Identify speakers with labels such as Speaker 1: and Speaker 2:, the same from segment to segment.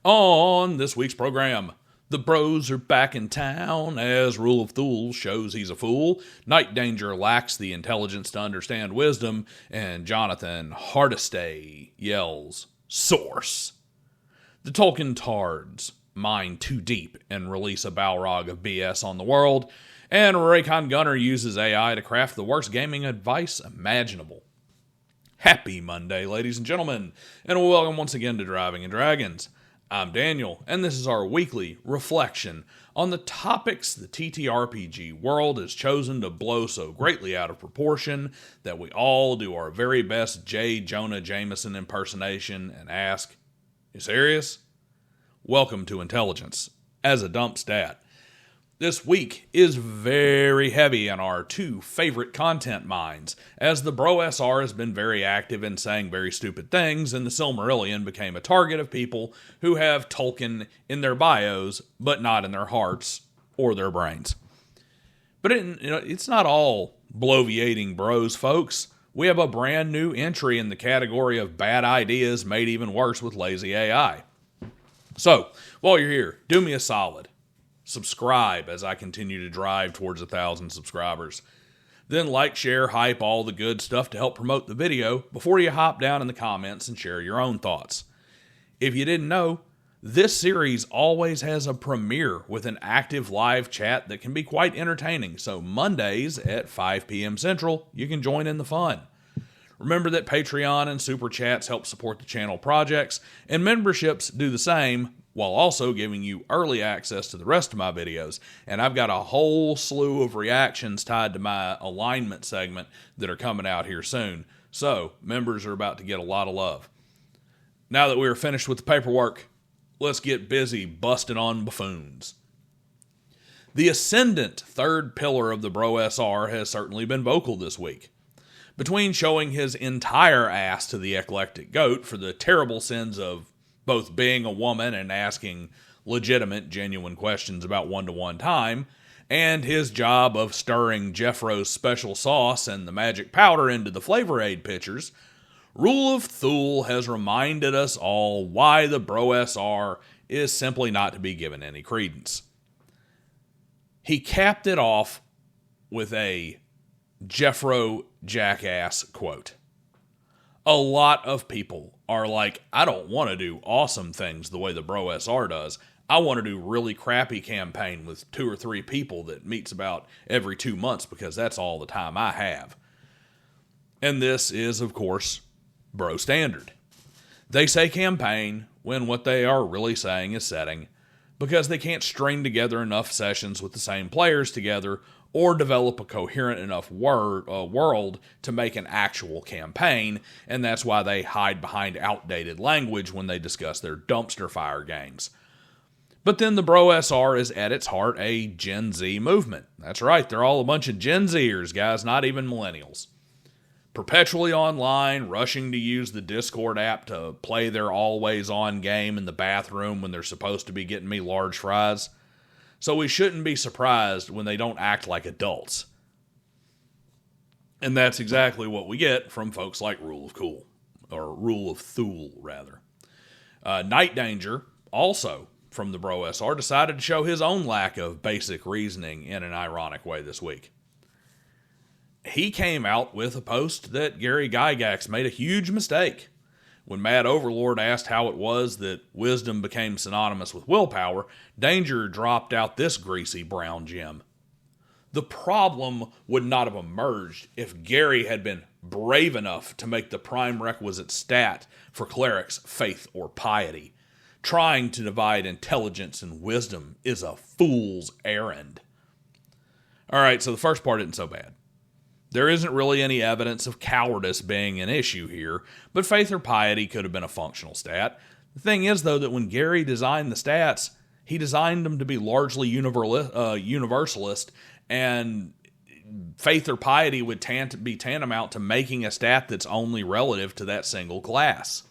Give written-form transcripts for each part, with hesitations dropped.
Speaker 1: On this week's program, the bros are back in town as Rule of Thule shows he's a fool, Night Danger lacks the intelligence to understand wisdom, and Johnathan Hardesty yells, "Source!" The Tolkien Tards mine too deep and release a Balrog of BS on the world, and Racon Gunner uses AI to craft the worst gaming advice imaginable. Happy Monday, ladies and gentlemen, and welcome once again to Driving and Dragons. I'm Daniel, and this is our weekly reflection on the topics the TTRPG world has chosen to blow so greatly out of proportion that we all do our very best J. Jonah Jameson impersonation and ask, "You serious?" Welcome to Intelligence as a dump stat. This week is very heavy on our two favorite content mines, as the Bro SR has been very active in saying very stupid things, and the Silmarillion became a target of people who have Tolkien in their bios, but not in their hearts or their brains. But it's not all bloviating bros, folks. We have a brand new entry in the category of bad ideas made even worse with lazy AI. So, while you're here, do me a solid. Subscribe as I continue to drive towards 1,000 subscribers. Then like, share, hype, all the good stuff to help promote the video before you hop down in the comments and share your own thoughts. If you didn't know, this series always has a premiere with an active live chat that can be quite entertaining, so Mondays at 5 p.m. Central, you can join in the fun. Remember that Patreon and Super Chats help support the channel projects, and memberships do the same, while also giving you early access to the rest of my videos. And I've got a whole slew of reactions tied to my alignment segment that are coming out here soon. So, members are about to get a lot of love. Now that we are finished with the paperwork, let's get busy busting on buffoons. The ascendant third pillar of the Bro SR has certainly been vocal this week. Between showing his entire ass to the eclectic goat for the terrible sins of both being a woman and asking legitimate, genuine questions about one-to-one time, and his job of stirring Jeffro's special sauce and the magic powder into the Flavor Aid pitchers, Rule of Thule has reminded us all why the Bro SR is simply not to be given any credence. He capped it off with a Jeffro jackass quote. A lot of people are like, I don't want to do awesome things the way the Bro SR does. I want to do really crappy campaign with 2 or 3 people that meets about every 2 months because that's all the time I have. And this is, of course, Bro standard. They say campaign when what they are really saying is setting, because they can't string together enough sessions with the same players together or develop a coherent enough world to make an actual campaign, and that's why they hide behind outdated language when they discuss their dumpster fire games. But then the Bro SR is at its heart a Gen Z movement. That's right, they're all a bunch of Gen Zers, guys, not even millennials. Perpetually online, rushing to use the Discord app to play their always-on game in the bathroom when they're supposed to be getting me large fries. So we shouldn't be surprised when they don't act like adults. And that's exactly what we get from folks like Rule of Thule, rather. Night Danger, also from the Bro SR, decided to show his own lack of basic reasoning in an ironic way this week. He came out with a post that Gary Gygax made a huge mistake. When Mad Overlord asked how it was that wisdom became synonymous with willpower, Danger dropped out this greasy brown gem. The problem would not have emerged if Gary had been brave enough to make the prime requisite stat for clerics faith or piety. Trying to divide intelligence and wisdom is a fool's errand. Alright, so the first part isn't so bad. There isn't really any evidence of cowardice being an issue here, but faith or piety could have been a functional stat. The thing is, though, that when Gary designed the stats, he designed them to be largely universalist, and faith or piety would be tantamount to making a stat that's only relative to that single class.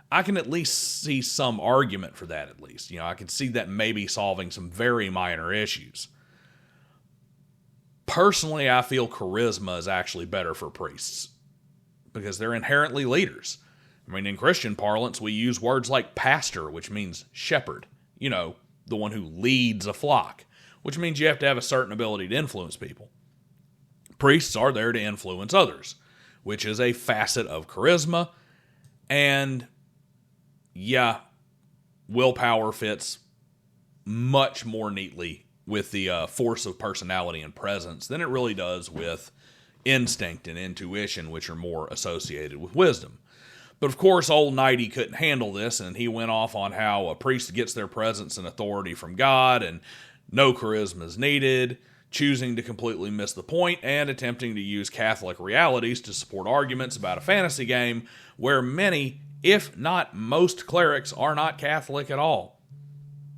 Speaker 1: I can at least see some argument for that, at least. I can see that maybe solving some very minor issues. Personally, I feel charisma is actually better for priests because they're inherently leaders. I mean, in Christian parlance, we use words like pastor, which means shepherd. You know, the one who leads a flock, which means you have to have a certain ability to influence people. Priests are there to influence others, which is a facet of charisma. And yeah, willpower fits much more neatly with the force of personality and presence than it really does with instinct and intuition, which are more associated with wisdom. But of course, old Nighty couldn't handle this, and he went off on how a priest gets their presence and authority from God, and no charisma is needed, choosing to completely miss the point and attempting to use Catholic realities to support arguments about a fantasy game where many, if not most, clerics are not Catholic at all.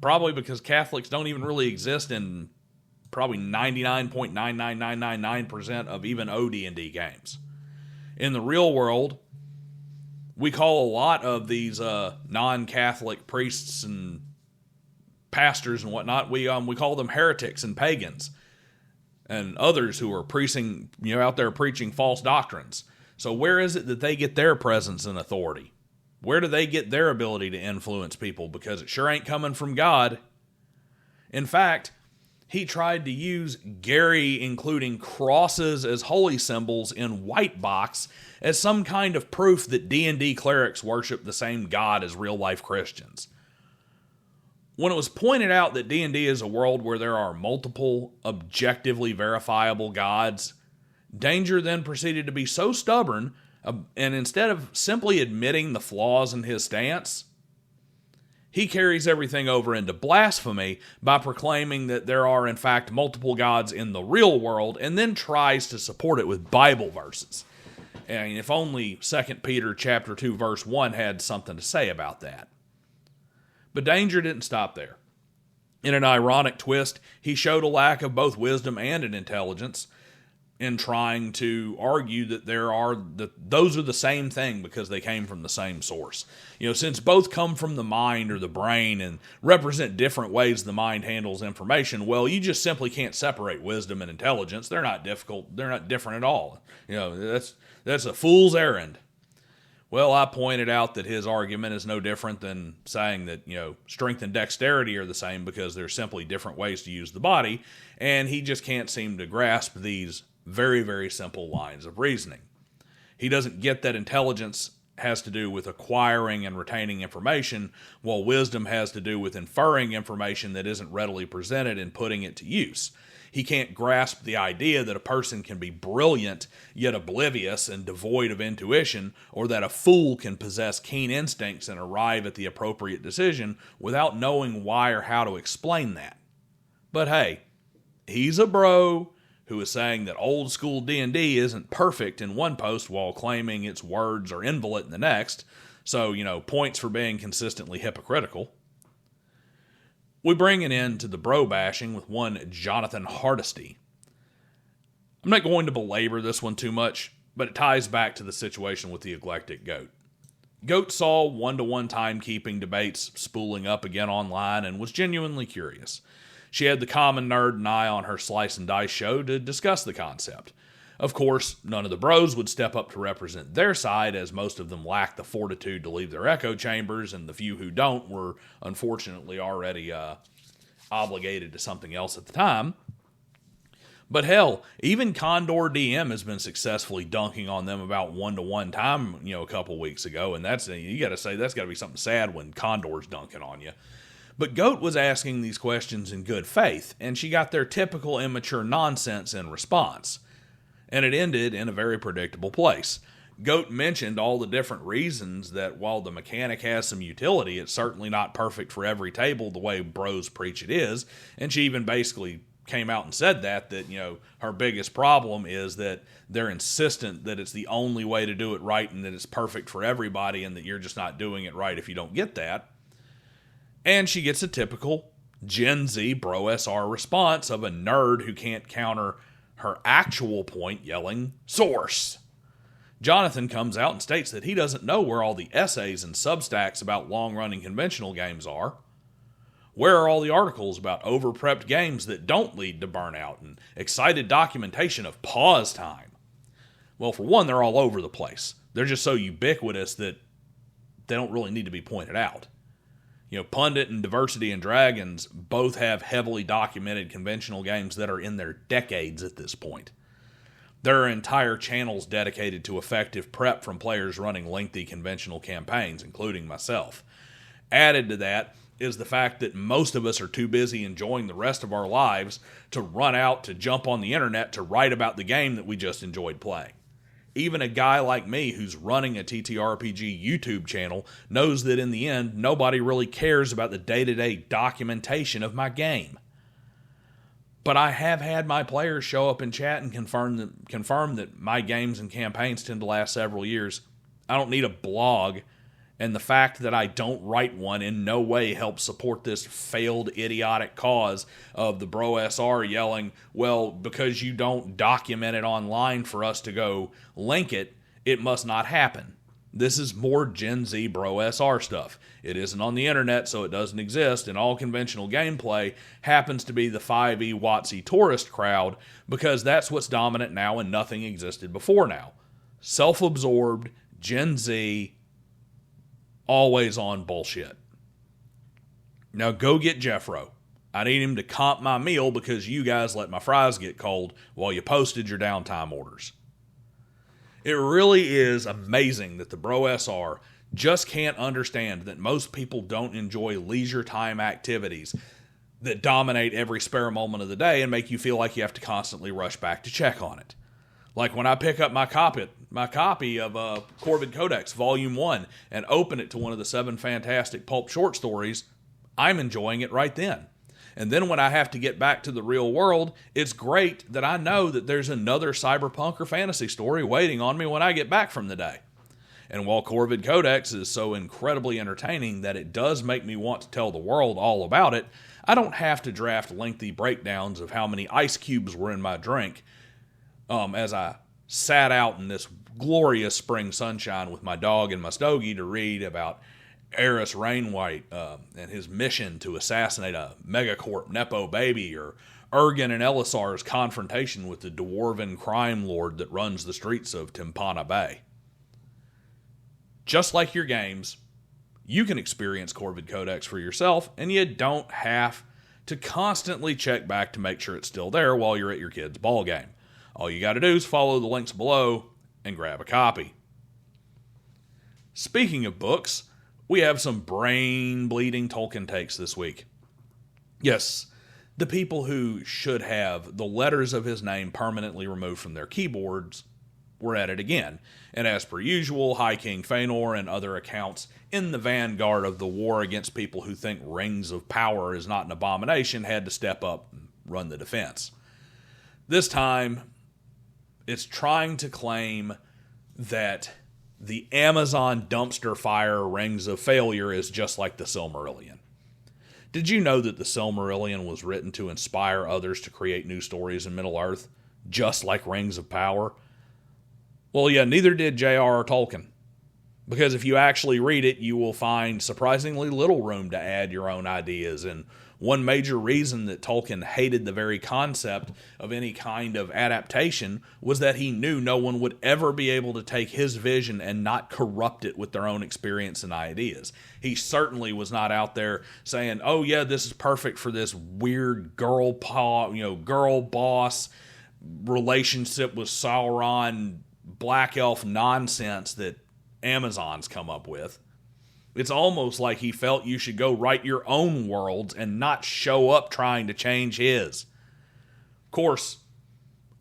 Speaker 1: Probably because Catholics don't even really exist in probably 99.99999% of even OD&D games. In the real world, we call a lot of these non-Catholic priests and pastors and whatnot, we call them heretics and pagans and others who are preaching, out there preaching false doctrines. So where is it that they get their presence and authority? Where do they get their ability to influence people? Because it sure ain't coming from God. In fact, he tried to use Gary including crosses as holy symbols in white box as some kind of proof that D&D clerics worship the same God as real-life Christians. When it was pointed out that D&D is a world where there are multiple objectively verifiable gods, Danger then proceeded to be so stubborn, and instead of simply admitting the flaws in his stance, he carries everything over into blasphemy by proclaiming that there are in fact multiple gods in the real world, and then tries to support it with Bible verses. And if only 2 Peter chapter 2 verse 1 had something to say about that. But Danger didn't stop there. In an ironic twist, he showed a lack of both wisdom and an intelligence in trying to argue that those are the same thing because they came from the same source. Since both come from the mind or the brain and represent different ways the mind handles information, well, you just simply can't separate wisdom and intelligence. They're not difficult. They're not different at all. That's a fool's errand. Well, I pointed out that his argument is no different than saying that, strength and dexterity are the same because they're simply different ways to use the body, and he just can't seem to grasp these very, very simple lines of reasoning. He doesn't get that intelligence has to do with acquiring and retaining information, while wisdom has to do with inferring information that isn't readily presented and putting it to use. He can't grasp the idea that a person can be brilliant yet oblivious and devoid of intuition, or that a fool can possess keen instincts and arrive at the appropriate decision without knowing why or how to explain that. But hey, he's a bro who is saying that old school D&D isn't perfect in one post while claiming its words are invalid in the next, so, points for being consistently hypocritical. We bring an end to the bro bashing with one Johnathan Hardesty. I'm not going to belabor this one too much, but it ties back to the situation with the eclectic goat. Goat saw one-to-one timekeeping debates spooling up again online and was genuinely curious. She had the common nerd and I on her Slice and Dice show to discuss the concept. Of course, none of the bros would step up to represent their side, as most of them lacked the fortitude to leave their echo chambers, and the few who don't were unfortunately already obligated to something else at the time. But hell, even Condor DM has been successfully dunking on them about one-to-one time, a couple weeks ago, and you got to say that's got to be something sad when Condor's dunking on you. But Goat was asking these questions in good faith, and she got their typical immature nonsense in response. And it ended in a very predictable place. Goat mentioned all the different reasons that while the mechanic has some utility, it's certainly not perfect for every table the way bros preach it is, and she even basically came out and said that her biggest problem is that they're insistent that it's the only way to do it right and that it's perfect for everybody and that you're just not doing it right if you don't get that. And she gets a typical Gen Z bro SR response of a nerd who can't counter her actual point yelling, "Source!" Johnathan comes out and states that he doesn't know where all the essays and substacks about long-running conventional games are. Where are all the articles about over-prepped games that don't lead to burnout and excited documentation of pause time? Well, for one, they're all over the place. They're just so ubiquitous that they don't really need to be pointed out. Pundit and Diversity and Dragons both have heavily documented conventional games that are in their decades at this point. There are entire channels dedicated to effective prep from players running lengthy conventional campaigns, including myself. Added to that is the fact that most of us are too busy enjoying the rest of our lives to run out to jump on the internet to write about the game that we just enjoyed playing. Even a guy like me who's running a TTRPG YouTube channel knows that in the end, nobody really cares about the day-to-day documentation of my game. But I have had my players show up in chat and confirm that my games and campaigns tend to last several years. I don't need a blog, and the fact that I don't write one in no way helps support this failed idiotic cause of the Bro SR yelling, well, because you don't document it online for us to go link it, it must not happen. This is more Gen Z Bro SR stuff. It isn't on the internet, so it doesn't exist, and all conventional gameplay happens to be the 5e WotC tourist crowd because that's what's dominant now and nothing existed before now. Self-absorbed, Gen Z, always on bullshit. Now go get Jeffro. I need him to comp my meal because you guys let my fries get cold while you posted your downtime orders. It really is amazing that the Bro SR just can't understand that most people don't enjoy leisure time activities that dominate every spare moment of the day and make you feel like you have to constantly rush back to check on it. Like when I pick up my copy of Corvid Codex Volume 1 and open it to one of the 7 fantastic pulp short stories, I'm enjoying it right then. And then when I have to get back to the real world, it's great that I know that there's another cyberpunk or fantasy story waiting on me when I get back from the day. And while Corvid Codex is so incredibly entertaining that it does make me want to tell the world all about it, I don't have to draft lengthy breakdowns of how many ice cubes were in my drink as I sat out in this glorious spring sunshine with my dog and my stogie to read about Eris Rainwhite and his mission to assassinate a megacorp Nepo baby, or Ergen and Elisar's confrontation with the dwarven crime lord that runs the streets of Timpana Bay. Just like your games, you can experience Corvid Codex for yourself, and you don't have to constantly check back to make sure it's still there while you're at your kid's ball game. All you got to do is follow the links below and grab a copy. Speaking of books, we have some brain-bleeding Tolkien takes this week. Yes, the people who should have the letters of his name permanently removed from their keyboards were at it again. And as per usual, High King Fëanor and other accounts in the vanguard of the war against people who think rings of power is not an abomination had to step up and run the defense. This time, it's trying to claim that the Amazon dumpster fire Rings of Failure is just like the Silmarillion. Did you know that the Silmarillion was written to inspire others to create new stories in Middle-earth, just like Rings of Power? Well, yeah, neither did J.R.R. Tolkien. Because if you actually read it, you will find surprisingly little room to add your own ideas. And one major reason that Tolkien hated the very concept of any kind of adaptation was that he knew no one would ever be able to take his vision and not corrupt it with their own experience and ideas. He certainly was not out there saying, oh yeah, this is perfect for this weird girl boss relationship with Sauron, black elf nonsense that Amazon's come up with. It's almost like he felt you should go write your own worlds and not show up trying to change his. Of course,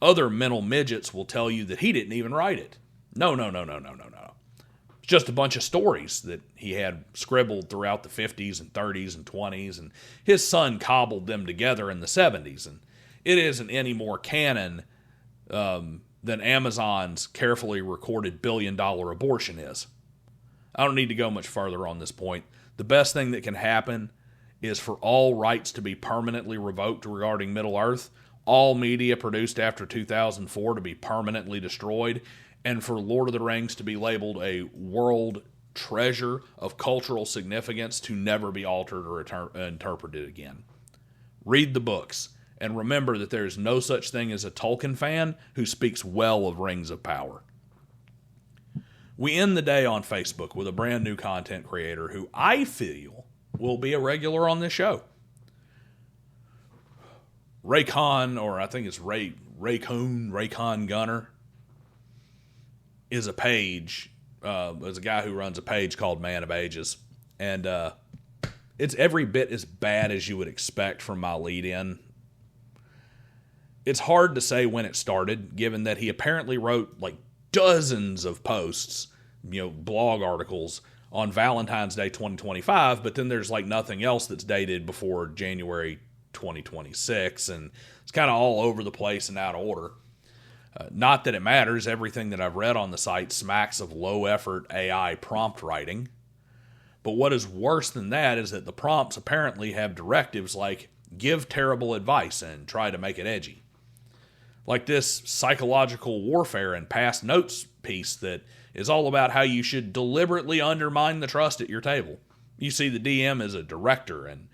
Speaker 1: other mental midgets will tell you that he didn't even write it. No. It's just a bunch of stories that he had scribbled throughout the 50s and 30s and 20s, and his son cobbled them together in the 70s, and it isn't any more canon than Amazon's carefully recorded billion-dollar abortion is. I don't need to go much further on this point. The best thing that can happen is for all rights to be permanently revoked regarding Middle-earth, all media produced after 2004 to be permanently destroyed, and for Lord of the Rings to be labeled a world treasure of cultural significance to never be altered or interpreted again. Read the books, and remember that there is no such thing as a Tolkien fan who speaks well of Rings of Power. We end the day on Facebook with a brand new content creator who I feel will be a regular on this show. Racon, or I think it's Racon Gunner, is a page. Is a guy who runs a page called Man of Ages. And it's every bit as bad as you would expect from my lead-in. It's hard to say when it started, given that he apparently wrote like dozens of posts, blog articles on Valentine's Day 2025, but then there's like nothing else that's dated before January 2026, and it's kind of all over the place and out of order. Not that it matters. Everything that I've read on the site smacks of low-effort AI prompt writing. But what is worse than that is that the prompts apparently have directives like give terrible advice and try to make it edgy. Like this psychological warfare and past notes piece that is all about how you should deliberately undermine the trust at your table. You see the DM as a director and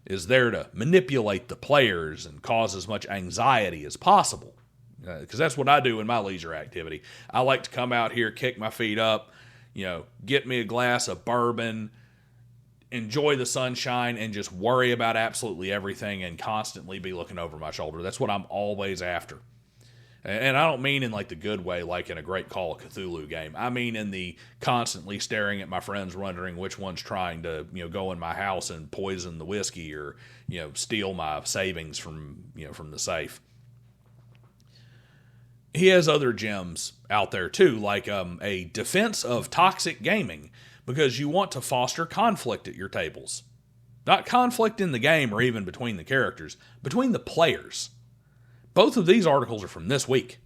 Speaker 1: is there to manipulate the players and cause as much anxiety as possible. Because that's what I do in my leisure activity. I like to come out here, kick my feet up, get me a glass of bourbon, enjoy the sunshine, and just worry about absolutely everything and constantly be looking over my shoulder. That's what I'm always after. And I don't mean in like the good way, like in a Great Call of Cthulhu game. I mean in the constantly staring at my friends, wondering which one's trying to, go in my house and poison the whiskey or, steal my savings from the safe. He has other gems out there too, like a defense of toxic gaming, because you want to foster conflict at your tables. Not conflict in the game or even between the characters, between the players. Both of these articles are from this week.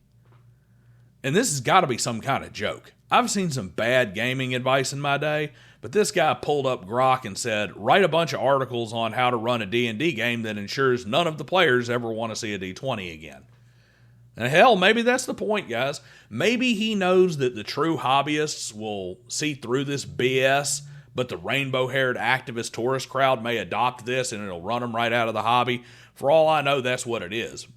Speaker 1: And this has got to be some kind of joke. I've seen some bad gaming advice in my day, but this guy pulled up Grok and said, write a bunch of articles on how to run a D&D game that ensures none of the players ever want to see a D20 again. And hell, maybe that's the point, guys. Maybe he knows that the true hobbyists will see through this BS, but the rainbow-haired activist tourist crowd may adopt this and it'll run them right out of the hobby. For all I know, that's what it is.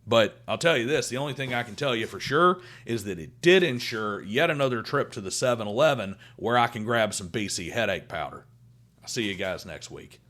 Speaker 1: But I'll tell you this, the only thing I can tell you for sure is that it did ensure yet another trip to the 7-Eleven where I can grab some BC headache powder. I'll see you guys next week.